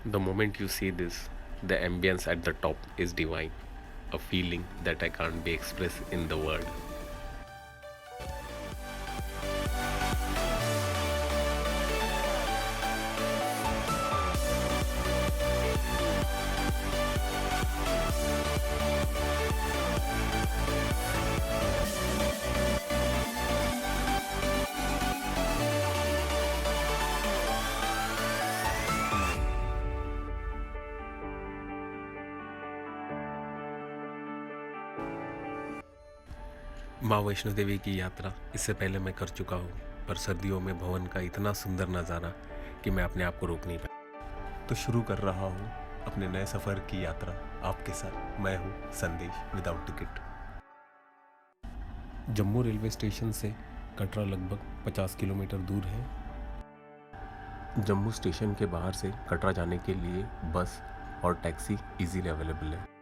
The moment you see this, the ambience at the top is divine, a feeling that I can't be expressed in the word. माँ वैष्णो देवी की यात्रा इससे पहले मैं कर चुका हूँ, पर सर्दियों में भवन का इतना सुंदर नज़ारा कि मैं अपने आप को रोक नहीं पाया। तो शुरू कर रहा हूँ अपने नए सफ़र की यात्रा आपके साथ। मैं हूँ संदेश without ticket. Jammu railway station से कटरा लगभग 50 किलोमीटर दूर है। जम्मू स्टेशन के बाहर से कटरा जाने के लिए बस और टैक्सी इजीली अवेलेबल है।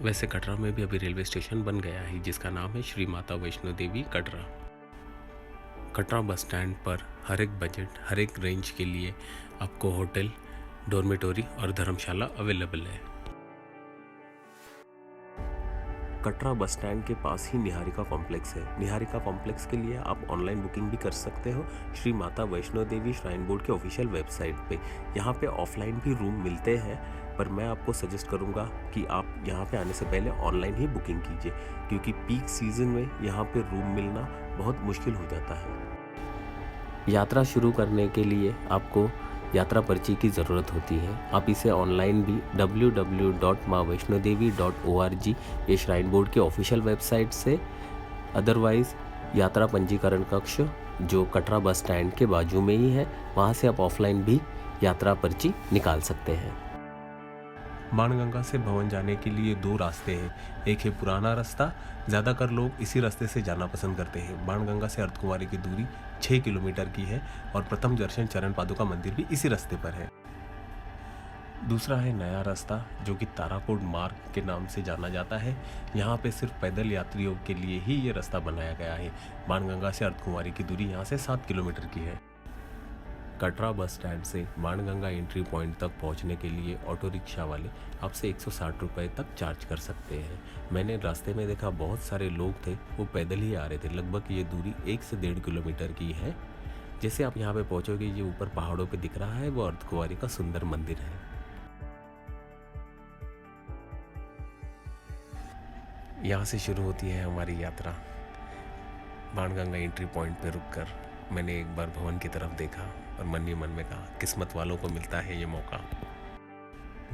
वैसे कटरा में भी अभी रेलवे स्टेशन बन गया है जिसका नाम है श्री माता वैष्णो देवी कटरा। कटरा बस स्टैंड पर हर एक बजट, हर एक रेंज के लिए आपको होटल, डॉर्मेटोरी और धर्मशाला अवेलेबल है। कटरा बस स्टैंड के पास ही निहारिका कॉम्प्लेक्स है। निहारिका कॉम्प्लेक्स के लिए आप ऑनलाइन बुकिंग भी कर सकते हो श्री माता वैष्णो देवी श्राइन बोर्ड के ऑफिशियल वेबसाइट पे। यहाँ पे ऑफलाइन भी रूम मिलते हैं, पर मैं आपको सजेस्ट करूँगा कि आप यहाँ पे आने से पहले ऑनलाइन ही बुकिंग कीजिए, क्योंकि पीक सीज़न में यहाँ पे रूम मिलना बहुत मुश्किल हो जाता है। यात्रा शुरू करने के लिए आपको यात्रा पर्ची की ज़रूरत होती है। आप इसे ऑनलाइन भी www.maavaishnodevi.org ये श्राइन बोर्ड के ऑफिशियल वेबसाइट से, अदरवाइज़ यात्रा पंजीकरण कक्ष जो कटरा बस स्टैंड के बाजू में ही है, वहाँ से आप ऑफलाइन भी यात्रा पर्ची निकाल सकते हैं। बाणगंगा से भवन जाने के लिए दो रास्ते हैं। एक है पुराना रास्ता, ज़्यादातर लोग इसी रास्ते से जाना पसंद करते हैं। बाणगंगा से अर्धकुंवारी की दूरी 6 किलोमीटर की है और प्रथम दर्शन चरण पादुका मंदिर भी इसी रास्ते पर है। दूसरा है नया रास्ता जो कि ताराकोट मार्ग के नाम से जाना जाता है। यहाँ पे सिर्फ पैदल यात्रियों के लिए ही ये रास्ता बनाया गया है। बाणगंगा से अर्धकुंवारी की दूरी यहाँ से 7 किलोमीटर की है। कटरा बस स्टैंड से बाणगंगा एंट्री पॉइंट तक पहुंचने के लिए ऑटो रिक्शा वाले आपसे 160 रुपये तक चार्ज कर सकते हैं। मैंने रास्ते में देखा बहुत सारे लोग थे, वो पैदल ही आ रहे थे। लगभग ये दूरी 1 से 1.5 किलोमीटर की है। जैसे आप यहाँ पे पहुँचोगे, ये ऊपर पहाड़ों पे दिख रहा है, वो अर्धकुंवारी का सुंदर मंदिर है। यहाँ से शुरू होती है हमारी यात्रा। बाणगंगा एंट्री पॉइंट पे रुककर मैंने एक बार भवन की तरफ देखा और मन ही मन में कहा, किस्मत वालों को मिलता है ये मौका।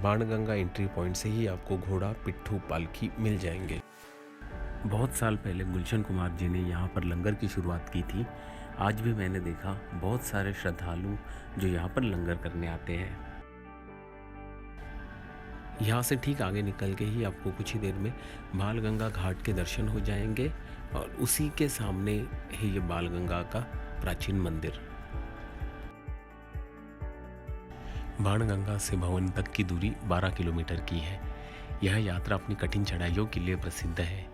बाणगंगा एंट्री पॉइंट से ही आपको घोड़ा, पिट्ठू, पालकी मिल जाएंगे। बहुत साल पहले गुलशन कुमार जी ने यहाँ पर लंगर की शुरुआत की थी। आज भी मैंने देखा बहुत सारे श्रद्धालु जो यहाँ पर लंगर करने आते हैं। यहाँ से ठीक आगे निकल के ही आपको कुछ ही देर में बालगंगा घाट के दर्शन हो जाएंगे और उसी के सामने है ये बालगंगा का प्राचीन मंदिर। बाणगंगा से भवन तक की दूरी 12 किलोमीटर की है। यह यात्रा अपनी कठिन चढ़ाइयों के लिए प्रसिद्ध है।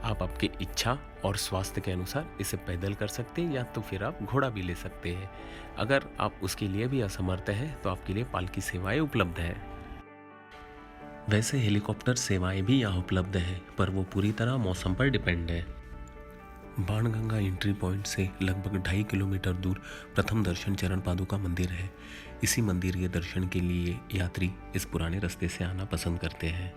आप आपकी इच्छा और स्वास्थ्य के अनुसार इसे पैदल कर सकते हैं या तो फिर आप घोड़ा भी ले सकते हैं। अगर आप उसके लिए भी असमर्थ हैं तो आपके लिए पालकी सेवाएं उपलब्ध है। वैसे हेलीकॉप्टर सेवाएं भी यहाँ उपलब्ध है, पर वो पूरी तरह मौसम पर डिपेंड है। बाणगंगा एंट्री पॉइंट से लगभग 2.5 किलोमीटर दूर प्रथम दर्शन चरण पादुका मंदिर है। इसी मंदिर के दर्शन के लिए यात्री इस पुराने रास्ते से आना पसंद करते हैं।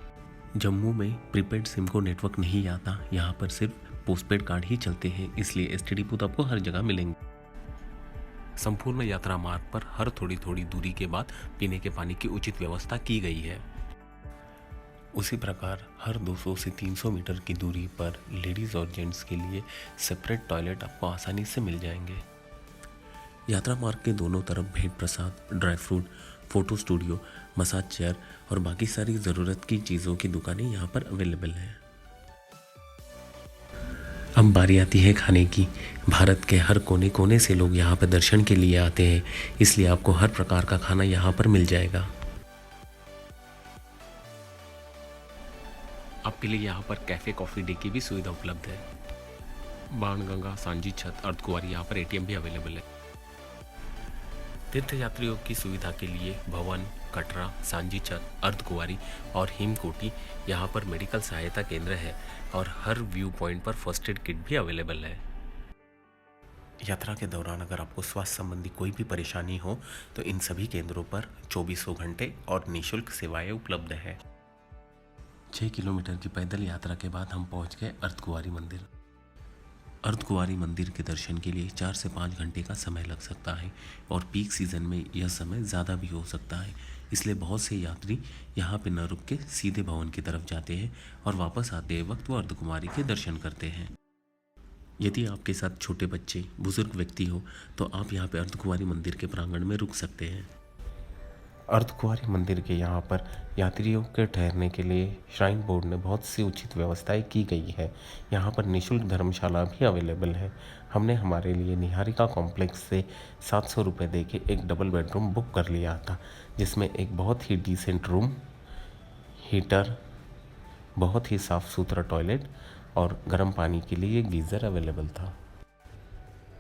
जम्मू में प्रीपेड सिम को नेटवर्क नहीं आता, यहाँ पर सिर्फ पोस्टपेड कार्ड ही चलते हैं, इसलिए एसटीडी बूथ आपको हर जगह मिलेंगे। संपूर्ण यात्रा मार्ग पर हर थोड़ी थोड़ी दूरी के बाद पीने के पानी की उचित व्यवस्था की गई है। उसी प्रकार हर 200 से 300 मीटर की दूरी पर लेडीज़ और जेंट्स के लिए सेपरेट टॉयलेट आपको आसानी से मिल जाएंगे। यात्रा मार्ग के दोनों तरफ भेंट प्रसाद, dry fruit, photo studio, massage chair और बाकी सारी ज़रूरत की चीज़ों की दुकानें यहाँ पर अवेलेबल हैं। अब बारी आती है खाने की। भारत के हर कोने कोने से लोग यहाँ पर दर्शन के लिए आते हैं, इसलिए आपको हर प्रकार का खाना यहाँ पर मिल जाएगा। आपके लिए यहाँ पर कैफ़े कॉफ़ी डे की भी सुविधा उपलब्ध है। बाणगंगा, सांची छत, अर्धकुंवारी यहाँ पर एटीएम भी अवेलेबल है। तीर्थयात्रियों की सुविधा के लिए भवन, कटरा, सांची छत, अर्धकुंवारी और हेमकोटी यहाँ पर मेडिकल सहायता केंद्र है और हर व्यू पॉइंट पर फर्स्ट एड किट भी अवेलेबल है। यात्रा के दौरान अगर आपको स्वास्थ्य संबंधी कोई भी परेशानी हो तो इन सभी केंद्रों पर चौबीसों घंटे और निःशुल्क सेवाएं उपलब्ध है। 6 किलोमीटर की पैदल यात्रा के बाद हम पहुंच गए अर्धकुंवारी मंदिर। अर्धकुंवारी मंदिर के दर्शन के लिए 4 से 5 घंटे का समय लग सकता है और पीक सीजन में यह समय ज़्यादा भी हो सकता है, इसलिए बहुत से यात्री यहाँ पे न रुक के सीधे भवन की तरफ जाते हैं और वापस आते वक्त वो अर्धकुंवारी के दर्शन करते हैं। यदि आपके साथ छोटे बच्चे, बुजुर्ग व्यक्ति हो तो आप यहाँ पे अर्धकुंवारी मंदिर के प्रांगण में रुक सकते हैं। अर्धकुंवारी मंदिर के यहाँ पर यात्रियों के ठहरने के लिए श्राइन बोर्ड ने बहुत सी उचित व्यवस्थाएं की गई है। यहाँ पर निःशुल्क धर्मशाला भी अवेलेबल है। हमने हमारे लिए निहारिका कॉम्प्लेक्स से 700 रुपये दे के एक डबल बेडरूम बुक कर लिया था, जिसमें एक बहुत ही डिसेंट रूम, हीटर, बहुत ही साफ़ सुथरा टॉयलेट और गर्म पानी के लिए एक गीज़र अवेलेबल था।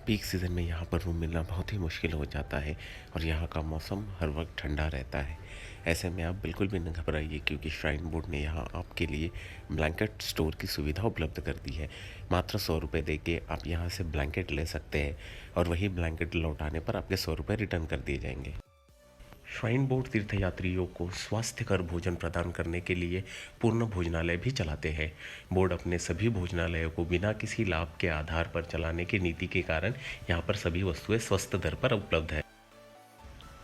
पीक सीज़न में यहाँ पर रूम मिलना बहुत ही मुश्किल हो जाता है और यहाँ का मौसम हर वक्त ठंडा रहता है। ऐसे में आप बिल्कुल भी न घबराइए, क्योंकि श्राइन बोर्ड ने यहाँ आपके लिए ब्लैंकेट स्टोर की सुविधा उपलब्ध कर दी है। मात्र 100 रुपये दे के आप यहाँ से ब्लैंकेट ले सकते हैं और वही ब्लैंकेट लौटाने पर आपके 100 रुपये रिटर्न कर दिए जाएंगे। श्राइन बोर्ड तीर्थयात्रियों को स्वास्थ्यकर भोजन प्रदान करने के लिए पूर्ण भोजनालय भी चलाते हैं। बोर्ड अपने सभी भोजनालयों को बिना किसी लाभ के आधार पर चलाने की नीति के कारण यहाँ पर सभी वस्तुएं सस्ता दर पर उपलब्ध है।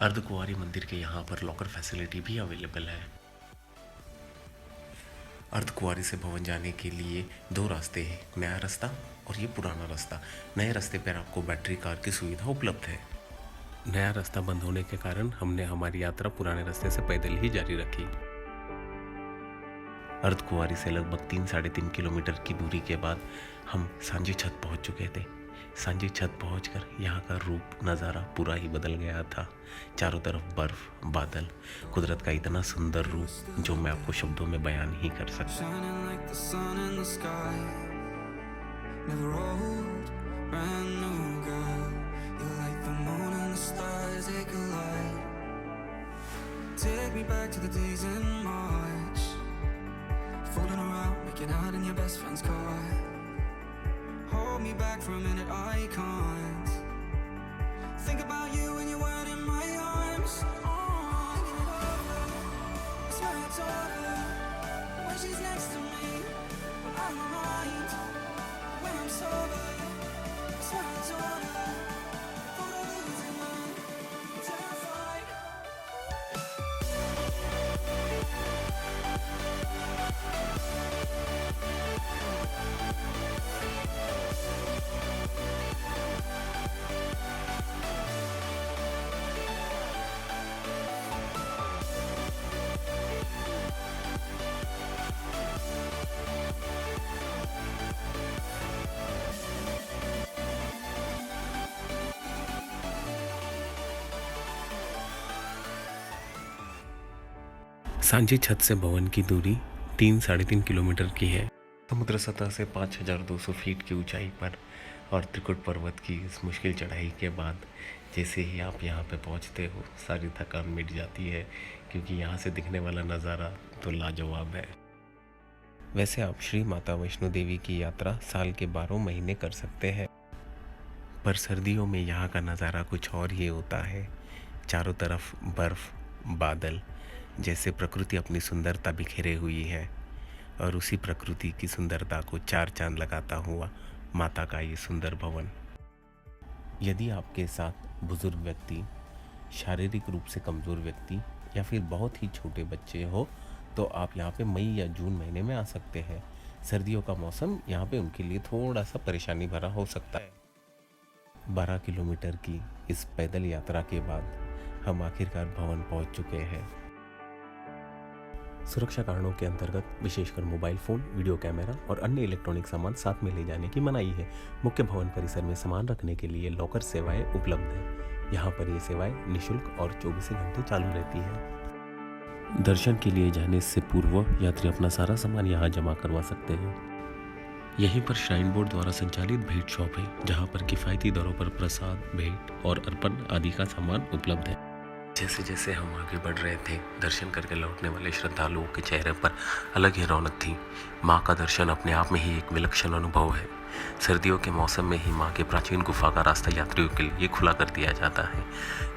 अर्धकुंवारी मंदिर के यहाँ पर लॉकर फैसिलिटी भी अवेलेबल है। अर्धकुंवारी से भवन जाने के लिए 2 रास्ते हैं, नया रास्ता और ये पुराना रास्ता। नए रास्ते पर आपको बैटरी कार की सुविधा उपलब्ध है। नया रास्ता बंद होने के कारण हमने हमारी यात्रा पुराने रास्ते से पैदल ही जारी रखी। अर्धकुंवारी से लगभग 3-3.5 किलोमीटर की दूरी के बाद हम सांची छत पहुंच चुके थे। सांची छत पहुंचकर यहाँ का रूप नज़ारा पूरा ही बदल गया था। चारों तरफ बर्फ, बादल, कुदरत का इतना सुंदर रूप जो मैं आपको शब्दों में बयान नहीं कर सकता। Take me back to the days in March, fooling around, making out in your best friend's car. Hold me back for a minute, I can't think about you when you weren't in my arms. Thinking it over, I swear I told her when she's next to me, I'm my mind. When I'm sober, I swear I told her, thought of losing her, terrified. Sanchi छत से भवन की दूरी 3-3.5 kilometre की है। समुद्र सतह से 5200 फीट की ऊंचाई पर और त्रिकुट पर्वत की इस मुश्किल चढ़ाई के बाद जैसे ही आप यहाँ पे पहुँचते हो सारी थकान मिट जाती है, क्योंकि यहाँ से दिखने वाला नज़ारा तो लाजवाब है। वैसे आप श्री माता वैष्णो देवी की यात्रा साल के 12 महीने कर सकते हैं, पर सर्दियों में यहाँ का नज़ारा कुछ और ही होता है। चारों तरफ बर्फ़, बादल, जैसे प्रकृति अपनी सुंदरता बिखेरे हुई है और उसी प्रकृति की सुंदरता को 4 चांद लगाता हुआ माता का ये सुंदर भवन। यदि आपके साथ बुजुर्ग व्यक्ति, शारीरिक रूप से कमज़ोर व्यक्ति या फिर बहुत ही छोटे बच्चे हो तो आप यहाँ पे मई या जून महीने में आ सकते हैं। सर्दियों का मौसम यहाँ पे उनके लिए थोड़ा सा परेशानी भरा हो सकता है। 12 किलोमीटर की इस पैदल यात्रा के बाद हम आखिरकार भवन पहुँच चुके हैं। सुरक्षा कारणों के अंतर्गत विशेषकर मोबाइल फ़ोन, वीडियो कैमरा और अन्य इलेक्ट्रॉनिक सामान साथ में ले जाने की मनाही है। मुख्य भवन परिसर में सामान रखने के लिए लॉकर सेवाएं उपलब्ध हैं। यहाँ पर ये सेवाएं निःशुल्क और 24 घंटे चालू रहती हैं। दर्शन के लिए जाने से पूर्व यात्री अपना सारा सामान यहाँ जमा करवा सकते हैं। यहीं पर श्राइन बोर्ड द्वारा संचालित भेंट शॉप है, जहां पर किफ़ायती दरों पर प्रसाद, भेंट और अर्पण आदि का सामान उपलब्ध है। जैसे जैसे हम आगे बढ़ रहे थे, दर्शन करके लौटने वाले श्रद्धालुओं के चेहरे पर अलग ही रौनक थी। माँ का दर्शन अपने आप में ही एक विलक्षण अनुभव है। सर्दियों के मौसम में ही माँ के प्राचीन गुफा का रास्ता यात्रियों के लिए खुला कर दिया जाता है।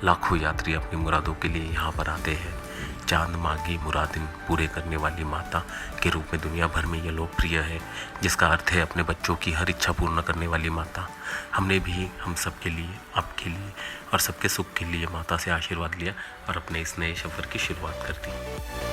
लाखों यात्री अपनी मुरादों के लिए यहाँ पर आते हैं। चांद मांगी मुरादिन पूरे करने वाली माता के रूप में दुनिया भर में यह लोकप्रिय है, जिसका अर्थ है अपने बच्चों की हर इच्छा पूर्ण करने वाली माता। हमने भी हम सब के लिए, आपके लिए और सबके सुख के लिए माता से आशीर्वाद लिया और अपने इस नए सफ़र की शुरुआत कर दी।